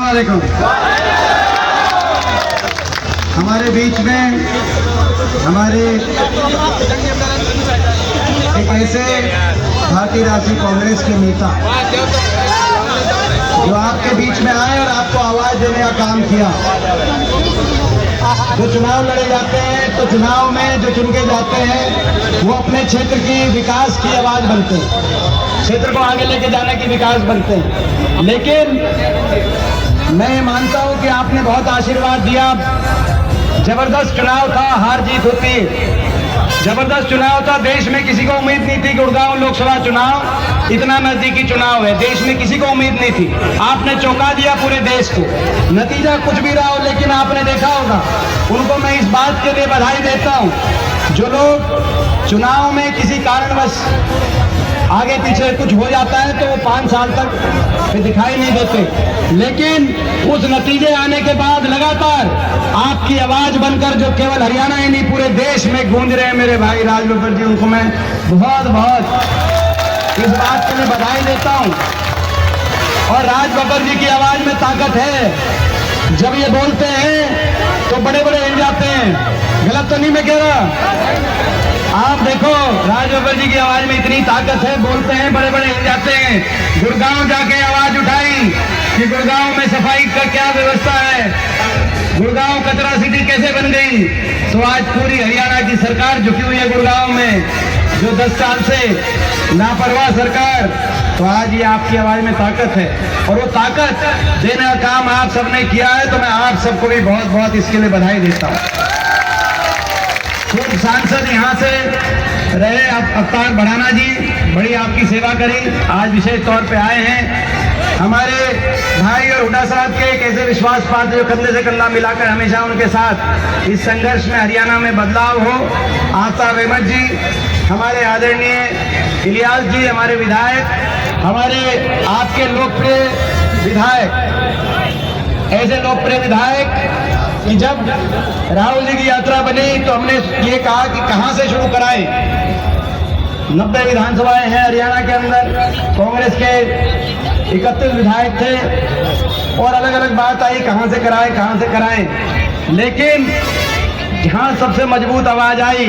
वालेकुम। हमारे बीच में हमारे एक ऐसे भारतीय राष्ट्रीय कांग्रेस के नेता जो आपके बीच में आए और आपको आवाज देने का काम किया। जो चुनाव लड़े जाते हैं तो चुनाव में जो चुन के जाते हैं वो अपने क्षेत्र की विकास की आवाज बनते हैं, क्षेत्र को आगे लेके जाने की विकास बनते हैं। लेकिन मैं ये मानता हूं कि आपने बहुत आशीर्वाद दिया। जबरदस्त चुनाव था, हार जीत होती, जबरदस्त चुनाव था। देश में किसी को उम्मीद नहीं थी। गुड़गांव लोकसभा चुनाव इतना नजदीकी चुनाव है, देश में किसी को उम्मीद नहीं थी। आपने चौंका दिया पूरे देश को। नतीजा कुछ भी रहा हो, लेकिन आपने देखा होगा, उनको मैं इस बात के लिए बधाई देता हूं जो लोग चुनाव में किसी कारणवश आगे पीछे कुछ हो जाता है तो वो 5 साल तक फिर दिखाई नहीं देते। लेकिन उस नतीजे आने के बाद लगातार आपकी आवाज बनकर जो केवल हरियाणा ही नहीं पूरे देश में गूंज रहे हैं मेरे भाई राज बब्बर जी, उनको मैं बहुत बहुत इस बात के लिए बधाई देता हूं। और राज बब्बर जी की आवाज में ताकत है। जब ये बोलते हैं तो बड़े बड़े हिल जाते हैं। गलत तो नहीं मैं कह रहा? आप देखो राज बब्बर जी की आवाज में इतनी ताकत है, बोलते हैं बड़े बड़े हिल जाते हैं। गुड़गांव जाके आवाज उठाई कि गुड़गांव में सफाई का क्या व्यवस्था है, गुड़गांव कचरा सिटी कैसे बन गई। तो आज पूरी हरियाणा की सरकार झुकी हुई है गुड़गांव में, जो 10 साल से लापरवाह सरकार। तो आज ये आपकी आवाज में ताकत है और वो ताकत देने का काम आप सबने किया है। तो मैं आप सबको भी बहुत बहुत इसके लिए बधाई देता हूँ। खुद सांसद यहाँ से रहे अवतार भड़ाना जी, बड़ी आपकी सेवा करी, आज विशेष तौर पे आए हैं। हमारे भाई और हुड्डा साहब के एक ऐसे विश्वास पात्र जो कंधे से कंधा मिलाकर हमेशा उनके साथ इस संघर्ष में हरियाणा में बदलाव हो। आफ्ताब अहमद जी, हमारे आदरणीय इलियास जी, हमारे विधायक, हमारे आपके लोकप्रिय विधायक, ऐसे लोकप्रिय विधायक कि जब राहुल जी की यात्रा बनी तो हमने ये कहा कि कहां से शुरू कराएं। 90 विधानसभाएं हैं हरियाणा के अंदर, कांग्रेस के 31 विधायक थे और अलग अलग बात आई कहां से कराएं। लेकिन जहां सबसे मजबूत आवाज आई,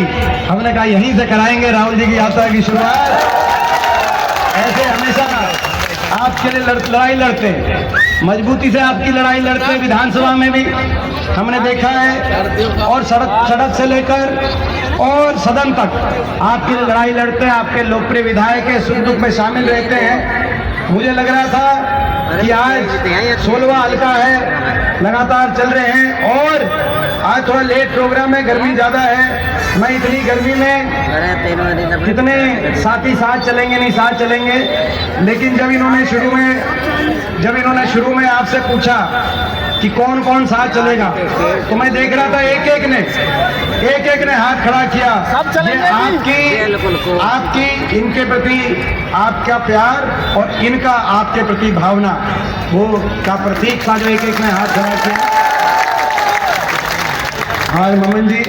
हमने कहा यहीं से कराएंगे राहुल जी की यात्रा की शुरुआत। ऐसे हमेशा आपके लिए लड़ाई लड़ते हैं, मजबूती से आपकी लड़ाई लड़ते हैं। विधानसभा में भी हमने देखा है और सड़क से लेकर और सदन तक आपकी लड़ाई लड़ते हैं। आपके लोकप्रिय विधायक के सुख दुख में शामिल रहते हैं। मुझे लग रहा था कि आज 16वां हल्का है, लगातार चल रहे हैं और आज थोड़ा लेट प्रोग्राम है, गर्मी ज्यादा है। मैं इतनी गर्मी में कितने साथी साथ चलेंगे, नहीं साथ चलेंगे। लेकिन जब इन्होंने शुरू में आपसे पूछा कि कौन कौन साथ चलेगा, तो मैं देख रहा था एक एक ने हाथ खड़ा किया। सब चलेंगे। आपकी इनके प्रति आपका प्यार और इनका आपके प्रति भावना, वो का प्रतीक था जो एक ने हाथ खड़ा किया। हमारे ममन जी,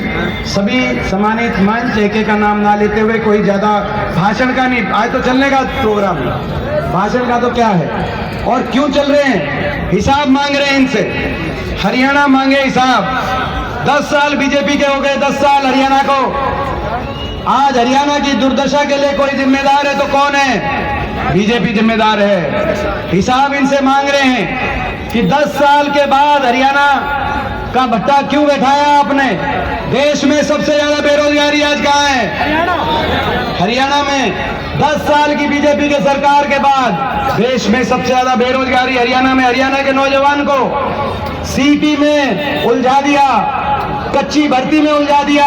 सभी सम्मानित मंच, एक का नाम ना लेते हुए, कोई ज्यादा भाषण का नहीं, आज तो चलने का प्रोग्राम, भाषण का तो क्या है। और क्यों चल रहे हैं? हिसाब मांग रहे हैं इनसे। हरियाणा मांगे हिसाब। 10 साल बीजेपी के हो गए, 10 साल हरियाणा को। आज हरियाणा की दुर्दशा के लिए कोई जिम्मेदार है तो कौन है? बीजेपी जिम्मेदार है। हिसाब इनसे मांग रहे हैं कि 10 साल के बाद हरियाणा का भट्टा क्यों बैठाया आपने? देश में सबसे ज्यादा बेरोजगारी आज कहाँ है? हरियाणा में। 10 साल की बीजेपी के सरकार के बाद देश में सबसे ज्यादा बेरोजगारी हरियाणा में। हरियाणा के नौजवान को सीटी में उलझा दिया, कच्ची भर्ती में उलझा दिया,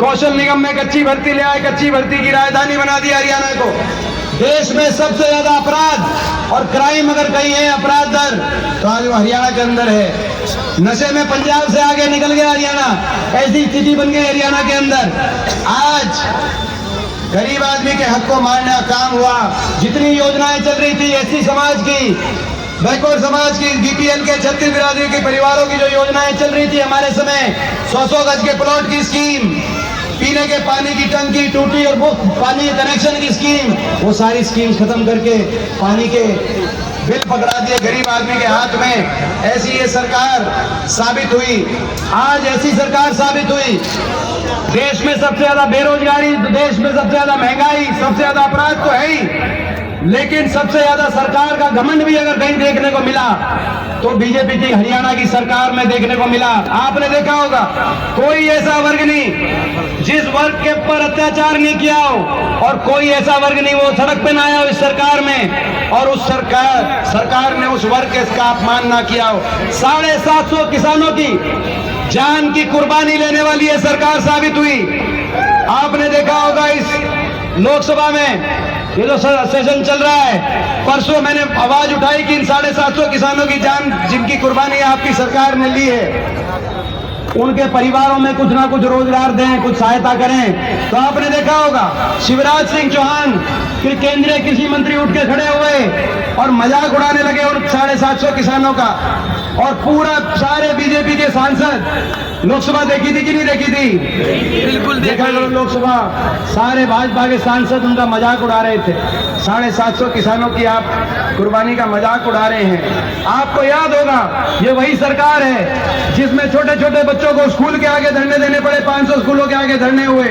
कौशल निगम में कच्ची भर्ती ले आए, कच्ची भर्ती की राजधानी बना दिया हरियाणा को। देश में सबसे ज्यादा अपराध और क्राइम अगर कहीं है, अपराध दर, तो आज वो हरियाणा के अंदर है। नशे में पंजाब से आगे निकल गया हरियाणा, ऐसी स्थिति बन गई हरियाणा के अंदर। आज गरीब आदमी के हक को मारने का काम हुआ। जितनी योजनाएं चल रही थी एससी समाज की, बैकवर्ड समाज की, बीपीएल के 36 बिरादरी के परिवारों की जो योजनाएं चल रही थी हमारे समय, 100 गज के प्लॉट की स्कीम, पीने के पानी की टंकी, टूटी और मुफ्त पानी कनेक्शन की स्कीम, वो सारी स्कीम खत्म करके पानी के बिल पकड़ा दिए गरीब आदमी के हाथ में। ऐसी ये सरकार साबित हुई। आज ऐसी सरकार साबित हुई। देश में सबसे ज्यादा बेरोजगारी, देश में सबसे ज्यादा महंगाई, सबसे ज्यादा अपराध तो है ही, लेकिन सबसे ज्यादा सरकार का घमंड भी अगर कहीं देखने को मिला तो बीजेपी की हरियाणा की सरकार में देखने को मिला। आपने देखा होगा, कोई ऐसा वर्ग नहीं जिस वर्ग के ऊपर अत्याचार नहीं किया हो, और कोई ऐसा वर्ग नहीं वो सड़क पे ना आया हो इस सरकार में, और उस सरकार ने उस वर्ग के का अपमान ना किया हो। 750 किसानों की जान की कुर्बानी लेने वाली ये सरकार साबित हुई। आपने देखा होगा इस लोकसभा में ये जो सेशन चल रहा है, परसों मैंने आवाज उठाई कि इन 750 किसानों की जान जिनकी कुर्बानी आपकी सरकार ने ली है, उनके परिवारों में कुछ ना कुछ रोजगार दें, कुछ सहायता करें। तो आपने देखा होगा शिवराज सिंह चौहान फिर केंद्रीय कृषि मंत्री उठ के खड़े हुए और मजाक उड़ाने लगे उन 750 किसानों का, और पूरा सारे बीजेपी के सांसद, लोकसभा देखी थी कि नहीं देखी थी? बिल्कुल देखा। लोकसभा सारे भाजपा के सांसद उनका मजाक उड़ा रहे थे। 750 किसानों की आप कुर्बानी का मजाक उड़ा रहे हैं। आपको याद होगा ये वही सरकार है जिसमें छोटे छोटे बच्चों को स्कूल के आगे धरने देने पड़े। 500 स्कूलों के आगे धरने हुए,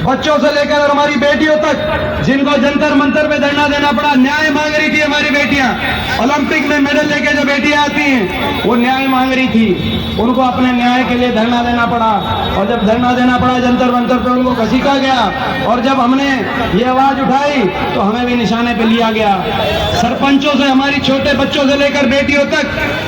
बच्चों से लेकर और हमारी बेटियों तक जिनको जंतर मंतर पे धरना देना पड़ा। न्याय मांग रही थी हमारी बेटियां, ओलंपिक में मेडल लेके जो बेटियां आती हैं वो न्याय मांग रही थी, उनको अपने न्याय के लिए धरना देना पड़ा। और जब धरना देना पड़ा जंतर मंतर पे उनको घसीटा गया, और जब हमने ये आवाज उठाई तो हमें भी निशाने पे लिया गया। सरपंचों से हमारी छोटे बच्चों से लेकर बेटियों तक,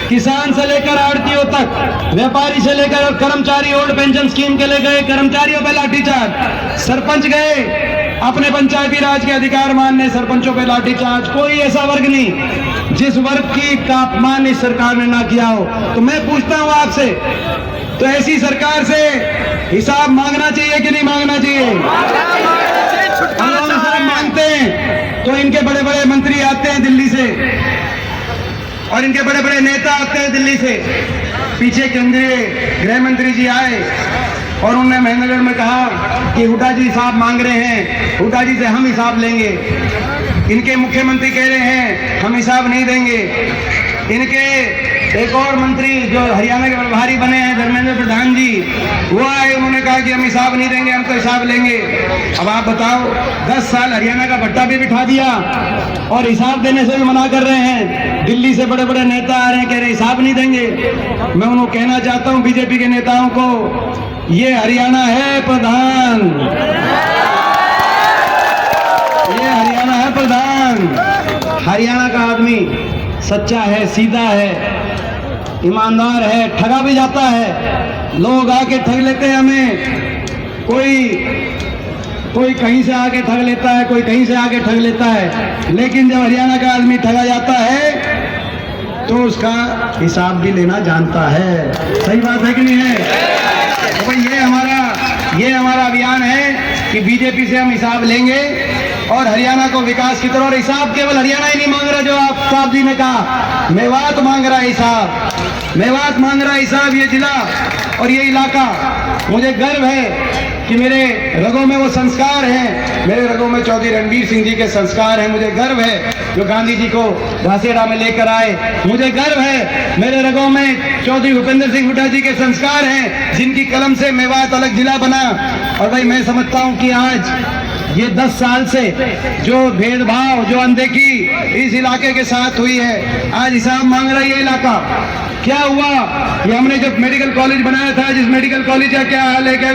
किसान से लेकर आड़तियों तक, व्यापारी से लेकर और कर्मचारी ओल्ड पेंशन स्कीम के ले गए कर्मचारियों पे लाठीचार्ज। सरपंच गए अपने पंचायती राज के अधिकार मानने, सरपंचों पे लाठीचार्ज। कोई ऐसा वर्ग नहीं जिस वर्ग की का अपमान इस सरकार ने ना किया हो। तो मैं पूछता हूं आपसे, तो ऐसी सरकार से हिसाब मांगना चाहिए कि नहीं मांगना चाहिए? हिसाब मांगते हैं तो इनके बड़े बड़े मंत्री आते हैं दिल्ली से, और इनके बड़े बड़े नेता आते हैं दिल्ली से। पीछे केंद्रीय गृह मंत्री जी आए और उन्होंने महेंद्रगढ़ में कहा कि हुड्डा जी हिसाब मांग रहे हैं, हुड्डा जी से हम हिसाब लेंगे। इनके मुख्यमंत्री कह रहे हैं हम हिसाब नहीं देंगे। इनके एक और मंत्री जो हरियाणा के प्रभारी बने हैं धर्मेंद्र प्रधान जी, वो आए, उन्होंने कहा कि हम हिसाब नहीं देंगे, हम तो हिसाब लेंगे। अब आप बताओ, 10 साल हरियाणा का भट्टा भी बिठा दिया और हिसाब देने से भी मना कर रहे हैं। दिल्ली से बड़े बड़े नेता आ रहे हैं, कह रहे हिसाब नहीं देंगे। मैं उनको कहना चाहता हूं बीजेपी के नेताओं को, ये हरियाणा है प्रधान, ये हरियाणा है प्रधान। हरियाणा का आदमी सच्चा है, सीधा है, ईमानदार है, ठगा भी जाता है। लोग आके ठग लेते हैं हमें, कोई कहीं से आके ठग लेता है, कोई कहीं से आके ठग लेता है, लेकिन जब हरियाणा का आदमी ठगा जाता है तो उसका हिसाब भी लेना जानता है। सही बात है कि नहीं है? तो भाई ये हमारा अभियान है कि बीजेपी से हम हिसाब लेंगे और हरियाणा को विकास की तरफ। और हिसाब केवल हरियाणा ही नहीं मांग रहा, जो आप साहब जी ने कहा, मेवात मांग रहा है हिसाब, मेवात मांग रहा है हिसाब। ये जिला और ये इलाका, मुझे गर्व है कि मेरे रगों में वो संस्कार हैं, मेरे रगों में चौधरी रणवीर सिंह जी के संस्कार हैं। मुझे गर्व है जो गांधी जी को घासीराह में लेकर आए। मुझे गर्व है मेरे रगों में चौधरी भूपेंद्र सिंह हुड्डा जी के संस्कार हैं, जिनकी कलम से मेवात अलग जिला बना। और भाई मैं समझता हूं कि आज ये 10 साल से जो भेदभाव, जो अनदेखी इस इलाके के साथ हुई है, आज हिसाब मांग रहा है ये इलाका। क्या हुआ? ये हमने जब मेडिकल कॉलेज बनाया था, जिस मेडिकल कॉलेज का क्या हाल है, क्या